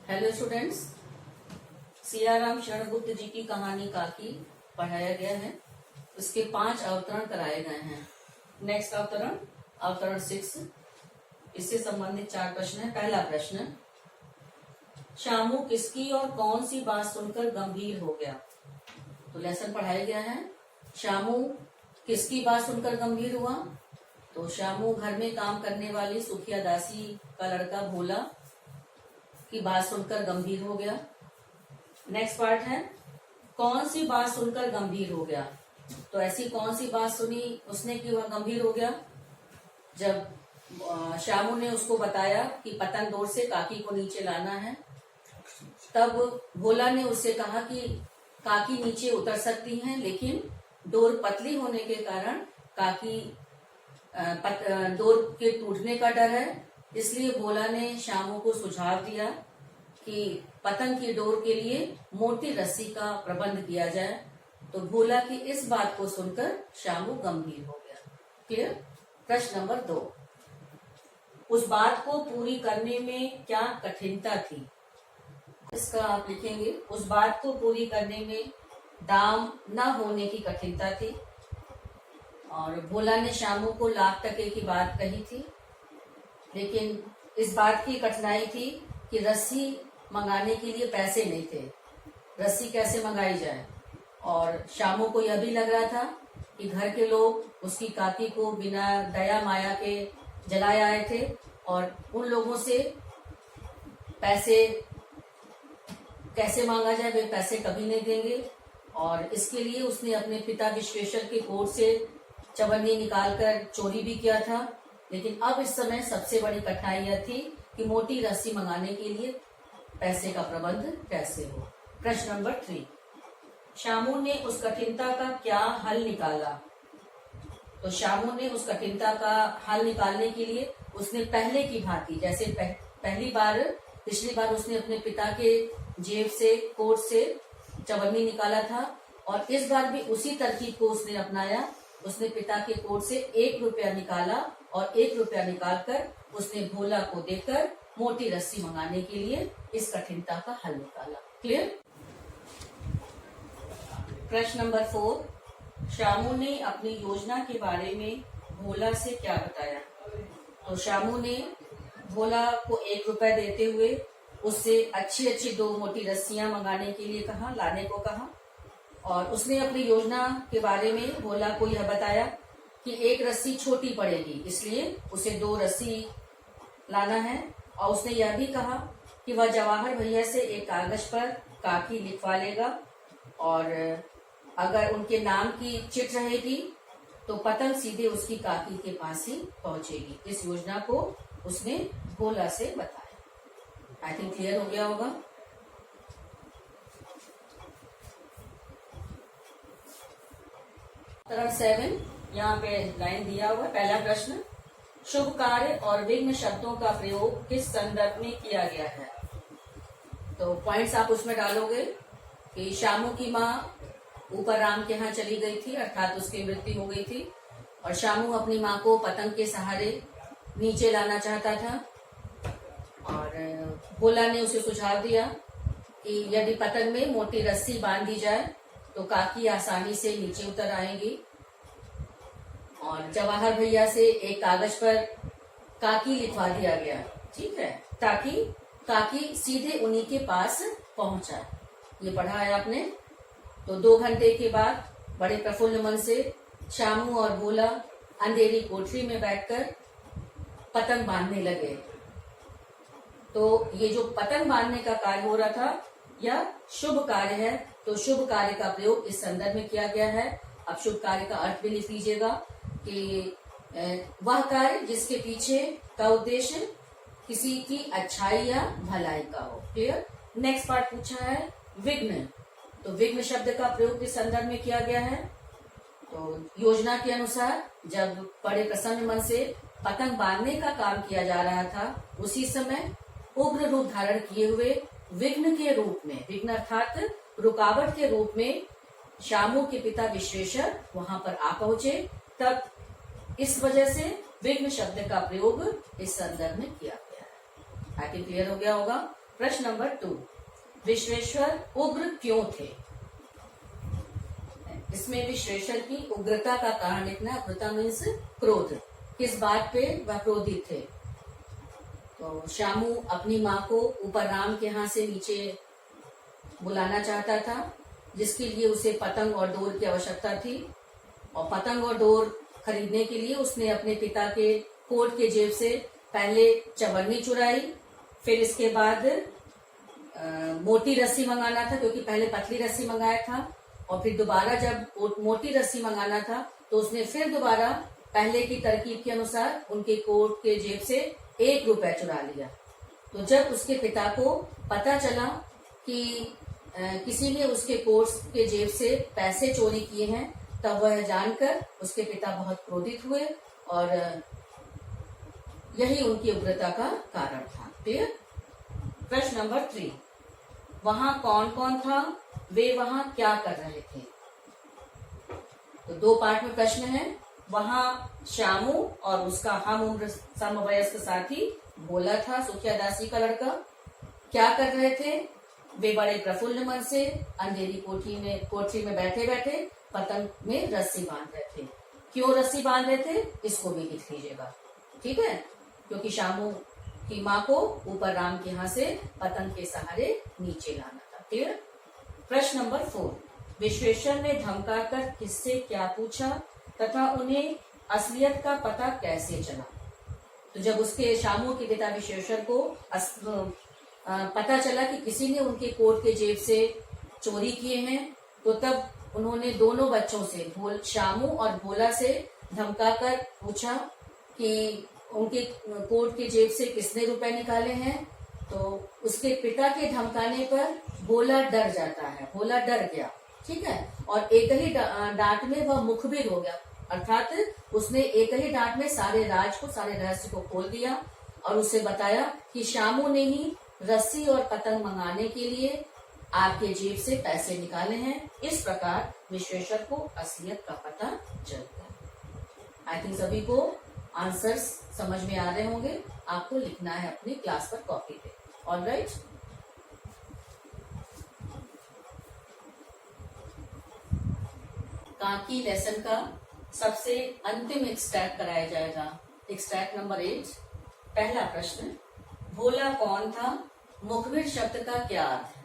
Hello students, Siyaram शरण बुद्ध जी की कहानी काकी पढ़ाया गया है। उसके 5 अवतरण कराए गए हैं। नेक्स्ट अवतरण अवतरण 6, इससे संबंधित 4 प्रश्न है। पहला प्रश्न, शामू किसकी और कौन सी बात सुनकर गंभीर हो गया। तो लेसन पढ़ाया गया है। शामू किसकी बात सुनकर गंभीर हुआ। तो शामू घर में काम करने वाली सुखिया दासी का लड़का भोला की बात सुनकर गंभीर हो गया। नेक्स्ट पार्ट है, कौन सी बात सुनकर गंभीर हो गया। तो ऐसी कौन सी बात सुनी उसने कि वह गंभीर हो गया। जब शामू ने उसको बताया कि पतंग डोर से काकी को नीचे लाना है, तब भोला ने उससे कहा कि काकी नीचे उतर सकती हैं, लेकिन डोर पतली होने के कारण काकी डोर के टूटने का डर है। इसलिए भोला ने शामू को सुझाव दिया कि पतंग की डोर के लिए मोटी रस्सी का प्रबंध किया जाए। तो भोला की इस बात को सुनकर शामू गंभीर हो गया। क्लियर। प्रश्न नंबर 2, उस बात को पूरी करने में क्या कठिनता थी। इसका आप लिखेंगे, उस बात को पूरी करने में दाम न होने की कठिनता थी। और भोला ने शामू को लाख टके की बात कही थी, लेकिन इस बात की कठिनाई थी कि रस्सी मंगाने के लिए पैसे नहीं थे। रस्सी कैसे मंगाई जाए। और शामू को यह भी लग रहा था कि घर के लोग उसकी काकी को बिना दया माया के जलाए आए थे और उन लोगों से पैसे कैसे मांगा जाए, वे पैसे कभी नहीं देंगे। और इसके लिए उसने अपने पिता विश्वेश्वर के कोट से चवन्नी निकालकर चोरी भी किया था। लेकिन अब इस समय सबसे बड़ी कठिनाई यह थी कि मोटी रस्सी मंगाने के लिए पैसे का प्रबंध कैसे हो। प्रश्न नंबर 3, शामू ने उस कठिनता का क्या हल निकाला। तो शामू ने उस कठिनता का हल निकालने के लिए उसने पहले की भांति, जैसे पिछली बार उसने अपने पिता के जेब से कोट से चवन्नी निकाला था, और इस बार भी उसी तरकीब को उसने अपनाया। उसने पिता के कोट से 1 रुपया निकाला और 1 रुपया निकालकर उसने भोला को देकर मोटी रस्सी मंगाने के लिए इस कठिनता का हल निकाला। क्लियर। प्रश्न नंबर 4, शामू ने अपनी योजना के बारे में भोला से क्या बताया। तो शामू ने भोला को 1 रुपया देते हुए उससे अच्छी 2 मोटी रस्सियां मंगाने के लिए कहा, लाने को कहा। और उसने अपनी योजना के बारे में भोला को यह बताया कि 1 रस्सी छोटी पड़ेगी, इसलिए उसे 2 रस्सी लाना है। और उसने यह भी कहा कि वह जवाहर भैया से एक कागज पर काकी लिखवा लेगा, और अगर उनके नाम की चिट रहेगी तो पतंग सीधे उसकी काकी के पास ही पहुंचेगी। इस योजना को उसने भोला से बताया। आई थिंक क्लियर हो गया होगा। उत्तर 7 यहाँ पे लाइन दिया हुआ है। पहला प्रश्न, शुभ कार्य और विघ्न शब्दों का प्रयोग किस संदर्भ में किया गया है। तो पॉइंट्स आप उसमें डालोगे कि शामू की माँ ऊपर राम के यहाँ चली गई थी, अर्थात उसकी मृत्यु हो गई थी, और शामू अपनी माँ को पतंग के सहारे नीचे लाना चाहता था। और भोला ने उसे सुझाव दिया कि यदि पतंग में मोटी रस्सी बांध दी जाए तो काकी आसानी से नीचे उतर आएंगी। और जवाहर भैया से एक कागज पर काकी लिखवा दिया गया, ठीक है, ताकि काकी सीधे उन्हीं के पास पहुंच जाए। ये पढ़ा है आपने। तो 2 घंटे के बाद बड़े प्रफुल्ल मन से शामू और भोला अंधेरी कोठरी में बैठकर पतंग बांधने लगे। तो ये जो पतंग बांधने का कार्य हो रहा था यह शुभ कार्य है। तो शुभ कार्य का प्रयोग इस संदर्भ में किया गया है। अब शुभ कार्य का अर्थ भी लिख लीजिएगा कि वह कार्य जिसके पीछे का उद्देश्य किसी की अच्छाई या भलाई का हो। क्लियर। नेक्स्ट पार्ट पूछा है विघ्न। तो विघ्न शब्द का प्रयोग किस संदर्भ में किया गया है। तो योजना के अनुसार जब बड़े प्रसन्न मन से पतंग बांधने का काम किया जा रहा था, उसी समय उग्र रूप धारण किए हुए विघ्न के रूप में, विघ्न अर्थात रुकावट के रूप में शामू के पिता विश्वेश्वर वहां पर आ पहुंचे। तब इस वजह से विघ्न शब्द का प्रयोग इस संदर्भ में किया गया है। आई थिंक क्लियर हो गया होगा। प्रश्न नंबर 2, विश्वेश्वर उग्र क्यों थे? इसमें विश्वेश्वर की उग्रता का कारण लिखना है। उग्रता मीन्स क्रोध, किस बात पे वह क्रोधित थे? तो शामू अपनी माँ को ऊपर राम के यहाँ से नीचे बुलाना चाहता था, जिसके लिए उसे पतंग और डोर की आवश्यकता थी, और पतंग और डोर खरीदने के लिए उसने अपने पिता के कोट के जेब से पहले चवन्नी चुराई, फिर इसके बाद मोटी रस्सी मंगाना था, क्योंकि पहले पतली रस्सी मंगाया था, और फिर दोबारा जब मोटी रस्सी मंगाना था तो उसने फिर दोबारा पहले की तरकीब के अनुसार उनके कोट के जेब से 1 रुपया चुरा लिया। तो जब उसके पिता को पता चला कि किसी ने उसके कोट के जेब से पैसे चोरी किए हैं, तब वह जानकर उसके पिता बहुत क्रोधित हुए, और यही उनकी उग्रता का कारण था। क्लियर? प्रश्न नंबर 3, वहां कौन कौन था, वे वहां क्या कर रहे थे? तो 2 पार्ट में प्रश्न है। वहां शामू और उसका हम उम्र समवयस्क साथी भोला था, सुखिया दासी का लड़का। क्या कर रहे थे? वे बड़े प्रफुल्ल मन से अंधेरी कोठरी में बैठे बैठे पतंग में रस्सी बांध रहे थे। क्यों रस्सी बांध रहे थे, इसको भी लिख लीजिएगा, ठीक है? क्योंकि शामू की माँ को ऊपर राम के यहाँ से पतंग के सहारे नीचे लाना था। क्लियर? प्रश्न नंबर 4, विश्वेश्वर ने धमकाकर किससे क्या पूछा तथा उन्हें असलियत का पता कैसे चला? तो जब उसके शामू के पिता विश्वेश्वर को पता चला कि किसी ने उनके कोट के जेब से चोरी किए हैं, तो तब उन्होंने दोनों बच्चों से, शामू और भोला से धमकाकर पूछा कि उनके कोट के जेब से किसने रुपए निकाले हैं। तो उसके पिता के धमकाने पर भोला डर जाता है, भोला डर गया, ठीक है, और एक ही डांट में वह मुखबिर हो गया, अर्थात उसने एक ही डांट में सारे रहस्य को खोल दिया, और उसे बताया कि शामू ने ही रस्सी और पतंग मंगाने के लिए आपके जेब से पैसे निकाले हैं। इस प्रकार विश्वेश्वर को असलियत का पता चल गया। आई थिंक सभी को आंसर्स समझ में आ रहे होंगे। आपको लिखना है अपनी क्लास पर कॉपी पे। ऑलराइट, काकी लेसन का सबसे अंतिम एक्सट्रैक्ट कराया जाएगा। एक्सट्रैक्ट नंबर 8, पहला प्रश्न, भोला कौन था? मुखबिर शब्द का क्या अर्थ है?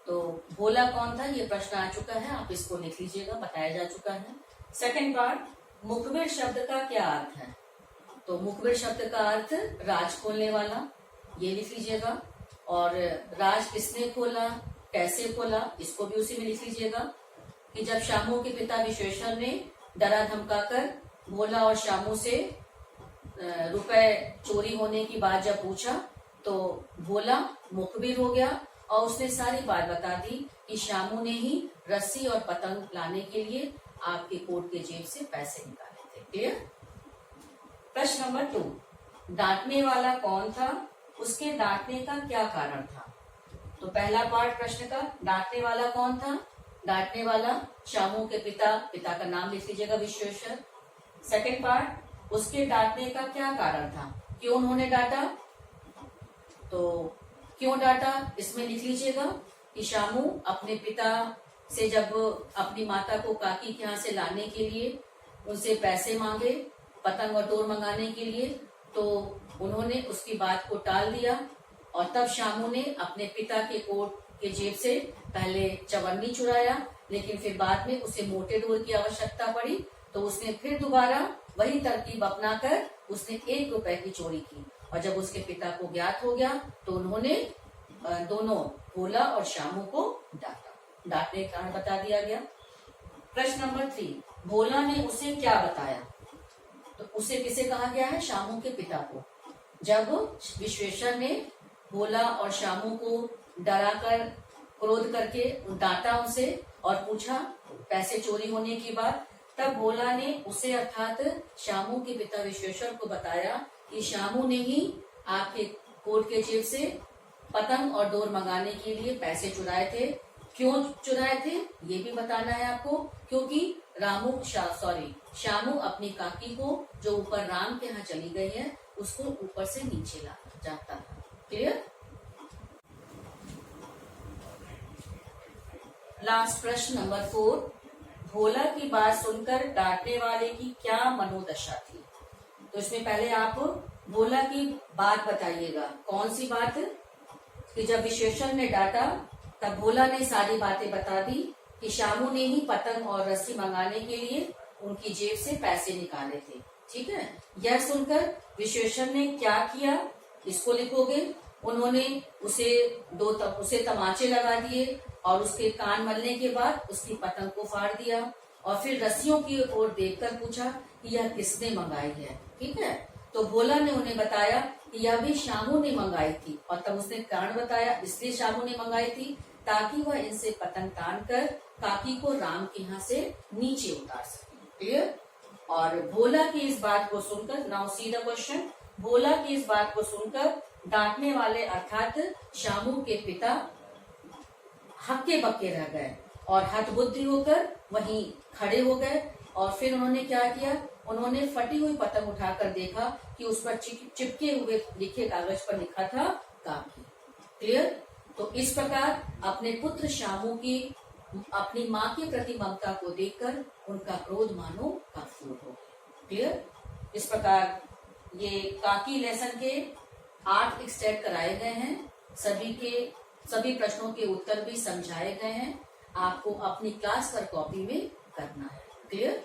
तो भोला कौन था, ये प्रश्न आ चुका है, आप इसको लिख लीजिएगा, बताया जा चुका है। सेकंड पार्ट, मुखबिर शब्द का क्या अर्थ है? तो मुखबिर शब्द का अर्थ राज खोलने वाला, ये लिख लीजिएगा। और राज किसने खोला, कैसे खोला, इसको भी उसी में लिख लीजिएगा। कि जब शामू के पिता विश्वेश्वर ने डरा धमकाकर भोला और शामू से रुपए चोरी होने की बात जब पूछा, तो भोला मुखबिर हो गया और उसने सारी बात बता दी कि शामू ने ही रस्सी और पतंग लाने के लिए आपके कोट के जेब से पैसे निकाले थे। क्लियर? प्रश्न नंबर 2, डांटने वाला कौन था? उसके डांटने का क्या कारण था? तो पहला पार्ट प्रश्न का, डांटने वाला कौन था? डांटने वाला शामू के पिता का नाम लिख लीजिएगा, विश्वेश्वर। सेकंड पार्ट, उसके डांटने का क्या कारण था, क्यों उन्होंने डांटा? तो क्यों डांटा इसमें लिख लीजिएगा कि शामू अपने पिता से जब अपनी माता को काकी के यहाँ से लाने के लिए उनसे पैसे मांगे पतंग और डोर मंगाने के लिए, तो उन्होंने उसकी बात को टाल दिया, और तब शामू ने अपने पिता के कोट के जेब से पहले चवन्नी चुराया, लेकिन फिर बाद में उसे मोटे डोर की आवश्यकता पड़ी, तो उसने फिर दोबारा वही तरकीब अपनाकर उसने 1 रुपए की चोरी की, और जब उसके पिता को ज्ञात हो गया तो उन्होंने दोनों भोला और शामू को डांटा। डांटने का कारण बता दिया गया। प्रश्न नंबर 3, भोला ने उसे क्या बताया? तो उसे किसे कहा गया है? शामू के पिता को। जब विश्वेश्वर ने भोला और शामू को डराकर क्रोध करके डांटा उनसे और पूछा पैसे चोरी होने की बात, तब भोला ने उसे अर्थात शामू के पिता विश्वेश्वर को बताया कि शामू ने ही आपके कोट के जेब से पतंग और डोर मंगाने के लिए पैसे चुराए थे। क्यों चुराए थे ये भी बताना है आपको, क्योंकि शामू अपनी काकी को जो ऊपर राम के यहाँ चली गई है उसको ऊपर से नीचे लाना चाहता था। क्लियर? लास्ट प्रश्न नंबर 4, भोला की बात सुनकर डांटने वाले की क्या मनोदशा थी। तो इसमें पहले आप भोला की बात बताइएगा। कौन सी बात? कि जब विशेषण ने डांटा तब भोला ने सारी बातें बता दी कि शामू ने ही पतंग और रस्सी मंगाने के लिए उनकी जेब से पैसे निकाले थे। ठीक है, यह सुनकर विशेषण ने क्या किया इसको लिखोगे। उन्होंने उसे तमाचे लगा दिए और उसके कान मलने के बाद उसकी पतंग को फाड़ दिया और फिर रस्सियों की ओर देखकर पूछा कि यह किसने मंगाई है। ठीक है, तो भोला ने उन्हें बताया कि यह भी शामू ने मंगाई थी और तब उसने कारण बताया इसलिए शामू ने मंगाई थी ताकि वह इनसे पतंग तान कर काकी को राम के यहाँ से नीचे उतार सके। क्लियर? और भोला की इस बात को सुनकर, नाउ सी द क्वेश्चन, भोला की इस बात को सुनकर डांटने वाले अर्थात शामू के पिता हक्के बक्के रह गए और हतबुद्धि होकर वहीं खड़े हो गए। और फिर उन्होंने क्या किया, उन्होंने फटी हुई पतंग उठाकर देखा कि उस पर चिपके हुए लिखे कागज पर लिखा था काकी। क्लियर? तो इस प्रकार अपने पुत्र शामू की अपनी माँ के प्रति ममता को देखकर उनका क्रोध मानो काफूर हो गया। क्लियर? इस प्रकार ये काकी लेसन के 8 एक्सटेट कराए गए हैं। सभी प्रश्नों के उत्तर भी समझाए गए हैं। आपको अपनी क्लास पर कॉपी में करना है। क्लियर?